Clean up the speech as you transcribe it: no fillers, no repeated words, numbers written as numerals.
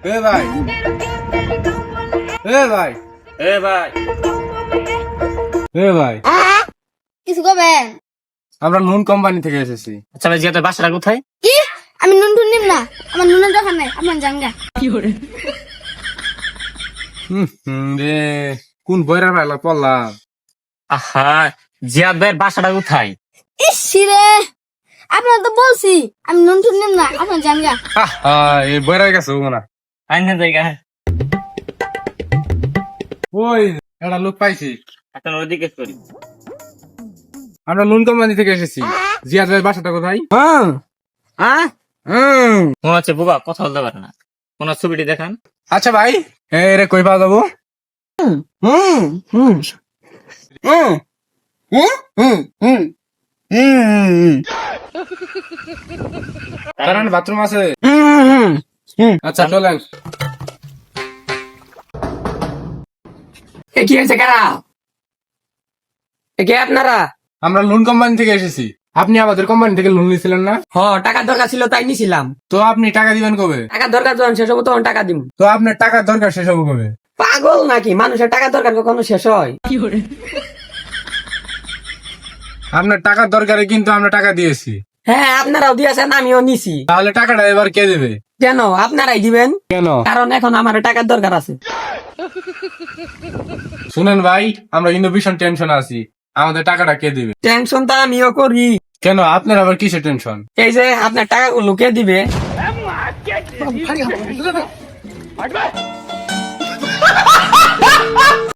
এ ভাই, এ ভাই, এ ভাই, এ ভাই, কিছু করবেন? আমরা নুন কোম্পানি থেকে এসেছি। আচ্ছা ভাই, জিয়াদের বাসাটা কোথায়? কি? আমি নুন টুন নিম না, আমার নুনের দোকান নাই, আপনার জাঙ্গা। রে কোন বইরা পাইলা পড়লাম। আহা, জিয়াদ ভাইয়ের বাসাটা কোথায়? ইসি রে, আপনার তো বলছি আমি নুন টুন নিম না, আপনার জাঙ্গা। এই বইরা গেছে না। আইনের জায়গা। ওই একটা লোক পাইছি। এখন ওইদিকে করি। আমরা নুন কোম্পানি থেকে এসেছি। জিয়াদ ভাই বাসাটা কোথায়? মনে হচ্ছে বোবা কথা বলতে পারে না। কোন ছবিটি দেখান। আচ্ছা ভাই, রে কই পাওয়া যাবো? কারণ বাথরুম আছে। আচ্ছা চলেন। কি হয়েছে কারা? কে আপনারা? আমরা লোন কোম্পানি থেকে এসেছি। আপনি আমাদের কোম্পানি থেকে লোন নিয়েছিলেন না? টাকার দরকার ছিল তাই নিছিলাম। তো আপনি টাকা দিবেন কবে? টাকার দরকার যখন শেষ হবো তখন টাকা দিব। তো আপনার টাকার দরকার শেষ হবে কবে? পাগল নাকি? মানুষের টাকার দরকার কখনো শেষ হয়? আপনার টাকার দরকারে কিন্তু আমরা টাকা দিয়েছি। হ্যাঁ, আপনারাও দিয়েছেন, আমিও নিছি। তাহলে টাকাটা এবার কে দেবে? কেন আপনারাই দিবেন? কেন? কারণ এখন আমার টাকার দরকার আছে। শুনেন ভাই, আমরা কিন্তু ভীষণ টেনশন আছি। আমাদের টাকাটা কে দিবে? টেনশন তো আমিও করি। কেন আপনার আবার কিসের টেনশন? এই যে আপনার টাকাগুলো কে দিবে?